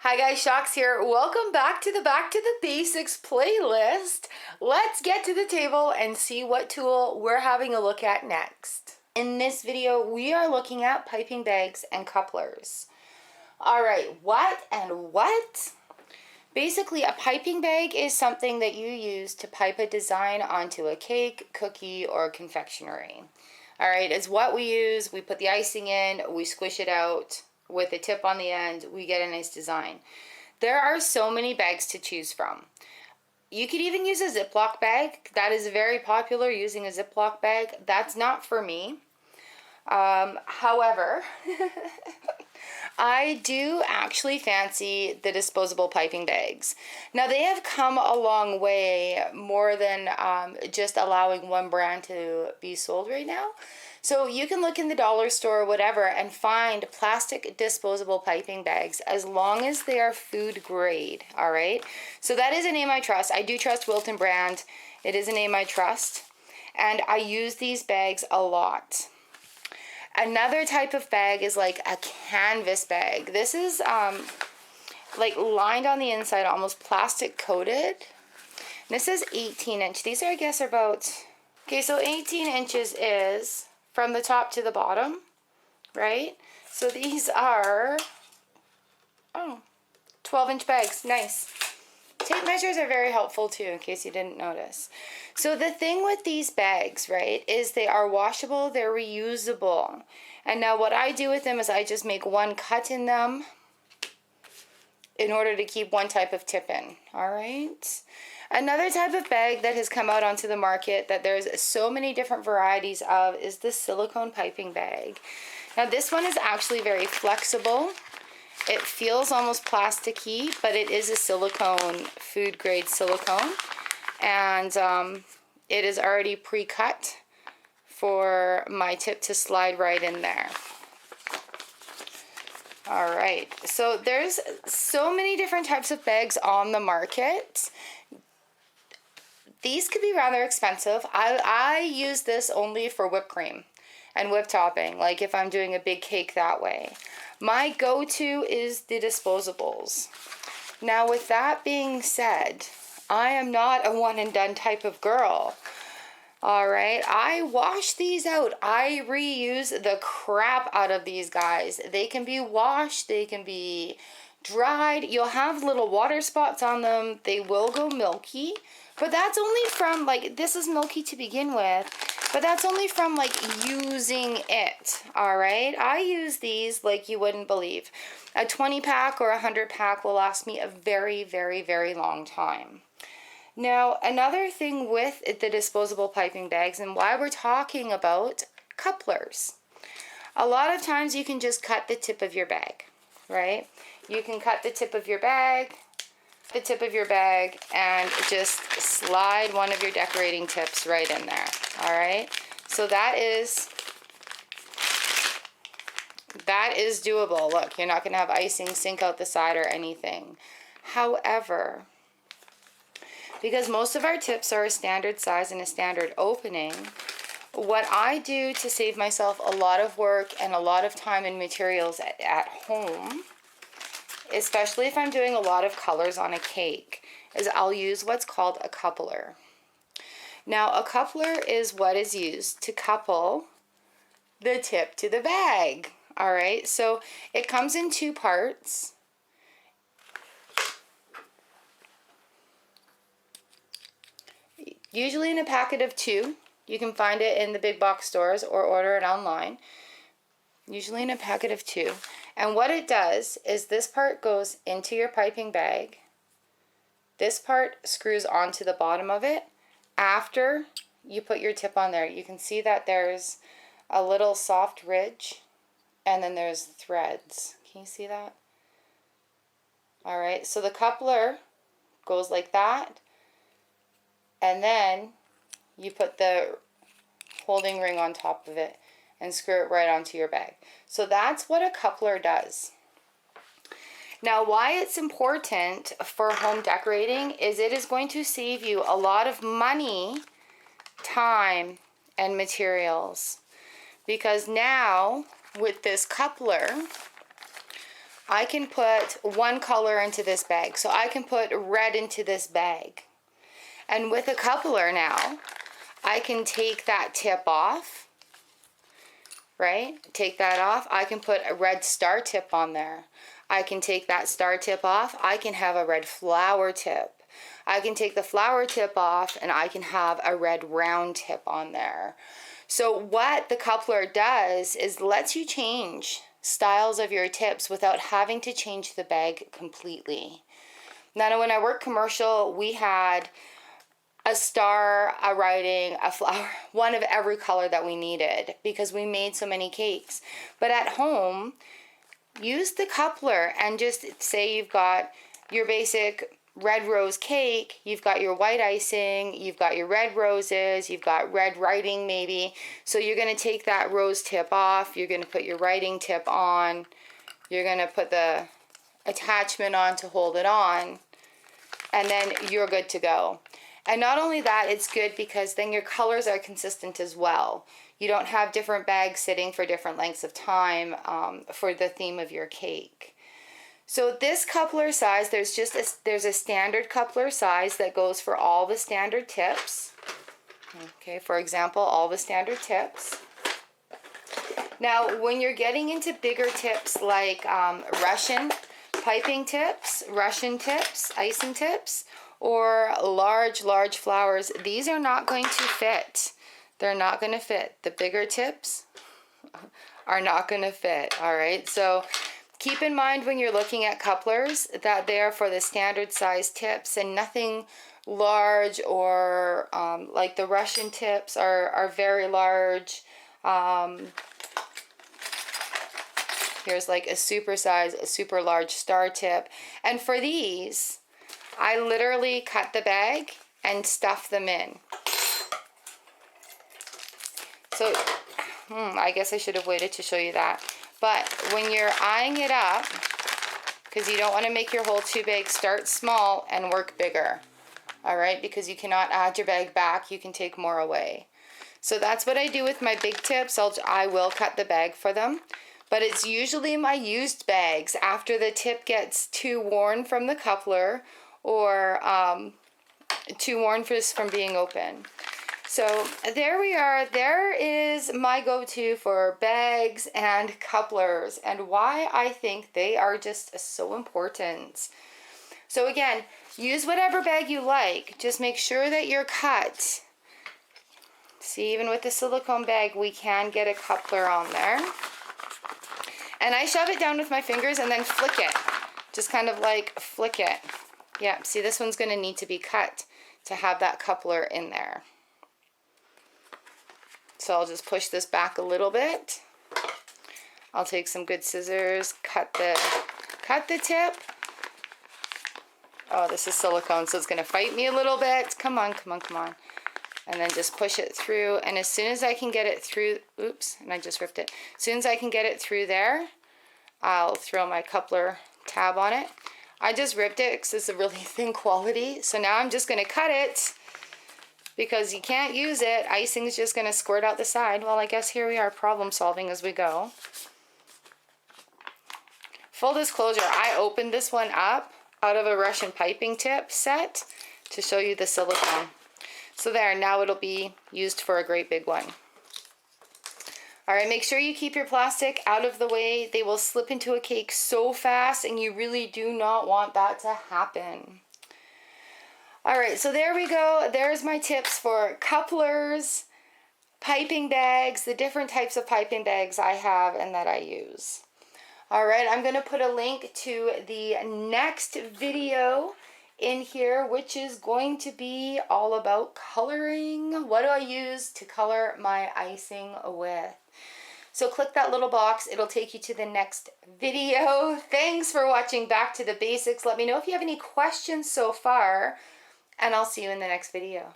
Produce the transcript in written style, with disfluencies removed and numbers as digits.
Hi guys, Chox here. Welcome back to the Basics playlist. Let's get to the table and see what tool we're having a look at next. In this video, we are looking at piping bags and couplers. All right, what and what? Basically, a piping bag is something that you use to pipe a design onto a cake, cookie, or confectionery. All right, it's what we use. We put the icing in, we squish it out with a tip on the end, we get a nice design. There are so many bags to choose from. You could even use a Ziploc bag. That is very popular, using a Ziploc bag. That's not for me. However, I do actually fancy the disposable piping bags. Now, they have come a long way, more than just allowing one brand to be sold right now. So you can look in the dollar store or whatever and find plastic disposable piping bags as long as they are food grade, all right? So that is a name I trust. I do trust Wilton brand. It is a name I trust. And I use these bags a lot. Another type of bag is like a canvas bag. This is like lined on the inside, almost plastic coated. And this is 18 inch. These are, I guess, are about, okay, so 18 inches is from the top to the bottom, right? So these are, 12-inch bags. Nice. Tape measures are very helpful too, in case you didn't notice. So the thing with these bags, right, is they are washable, they're reusable. And now what I do with them is I just make one cut in them in order to keep one type of tip in, all right? Another type of bag that has come out onto the market that there's so many different varieties of is the silicone piping bag. Now this one is actually very flexible. It feels almost plasticky, but it is a silicone, food grade silicone. And it is already pre-cut for my tip to slide right in there. All right, so there's so many different types of bags on the market. These could be rather expensive. I use this only for whipped cream and whipped topping, like if I'm doing a big cake that way. My go-to is the disposables. Now, with that being said, I am not a one and done type of girl. All right, I wash these out. I reuse the crap out of these guys. They can be washed, they can be dried. You'll have little water spots on them. They will go milky, but that's only from, like, this is milky to begin with, but that's only from, like, using it, all right? I use these like you wouldn't believe. A 20-pack or a 100-pack will last me a very, very, very long time. Now, another thing with the disposable piping bags and why we're talking about couplers. A lot of times you can just cut the tip of your bag, right? You can cut the tip of your bag, and just slide one of your decorating tips right in there, all right? So that is doable. Look, you're not going to have icing sink out the side or anything. However, because most of our tips are a standard size and a standard opening, what I do to save myself a lot of work and a lot of time and materials at home, especially if I'm doing a lot of colors on a cake, is I'll use what's called a coupler. Now, a coupler is what is used to couple the tip to the bag, all right? So it comes in two parts. Usually in a packet of 2. You can find it in the big box stores or order it online. Usually in a packet of 2. And what it does is this part goes into your piping bag. This part screws onto the bottom of it. After you put your tip on there, you can see that there's a little soft ridge and then there's threads. Can you see that? All right, so the coupler goes like that. And then you put the holding ring on top of it and screw it right onto your bag. So that's what a coupler does. Now, why it's important for home decorating is it is going to save you a lot of money, time, and materials. Because now, with this coupler, I can put one color into this bag. So I can put red into this bag. And with a coupler now, I can take that tip off, right? Take that off. I can put a red star tip on there. I can take that star tip off. I can have a red flower tip. I can take the flower tip off and I can have a red round tip on there. So what the coupler does is lets you change styles of your tips without having to change the bag completely. Now, when I worked commercial, we had a star, a writing, a flower, one of every color that we needed because we made so many cakes. But at home, use the coupler and just say you've got your basic red rose cake, you've got your white icing, you've got your red roses, you've got red writing maybe. So you're going to take that rose tip off, you're going to put your writing tip on, you're going to put the attachment on to hold it on, and then you're good to go. And not only that, it's good because then your colors are consistent as well. You don't have different bags sitting for different lengths of time for the theme of your cake. So this coupler size, there's a standard coupler size that goes for all the standard tips. Okay, for example, all the standard tips. Now, when you're getting into bigger tips like Russian piping tips, Russian tips, icing tips, or large flowers, these are not going to fit. They're not going to fit. The bigger tips are not going to fit, all right? So keep in mind when you're looking at couplers that they're for the standard size tips and nothing large or like the Russian tips are very large. Here's like a super size, a super large star tip. And for these, I literally cut the bag and stuff them in. So, I guess I should have waited to show you that. But when you're eyeing it up, because you don't want to make your hole too big, start small and work bigger. All right, because you cannot add your bag back, you can take more away. So that's what I do with my big tips. I will cut the bag for them. But it's usually my used bags after the tip gets too worn from the coupler or too worn from being open. So there we are. There is my go-to for bags and couplers and why I think they are just so important. So again, use whatever bag you like. Just make sure that you're cut. See, even with the silicone bag, we can get a coupler on there. And I shove it down with my fingers and then flick it. Just kind of like flick it. Yeah, see, this one's going to need to be cut to have that coupler in there. So I'll just push this back a little bit. I'll take some good scissors, cut the tip. Oh, this is silicone, so it's going to fight me a little bit. Come on, come on, come on. And then just push it through. And as soon as I can get it through, oops, and I just ripped it. As soon as I can get it through there, I'll throw my coupler tab on it. I just ripped it because it's a really thin quality. So now I'm just going to cut it because you can't use it. Icing's just going to squirt out the side. Well, I guess here we are problem solving as we go. Full disclosure, I opened this one up out of a Russian piping tip set to show you the silicone. So there, now it'll be used for a great big one. All right, make sure you keep your plastic out of the way. They will slip into a cake so fast and you really do not want that to happen. All right, so there we go. There's my tips for couplers, piping bags, the different types of piping bags I have and that I use. All right, I'm going to put a link to the next video in here, which is going to be all about coloring. What do I use to color my icing with? So click that little box. It'll take you to the next video. Thanks for watching Back to the Basics. Let me know if you have any questions so far, and I'll see you in the next video.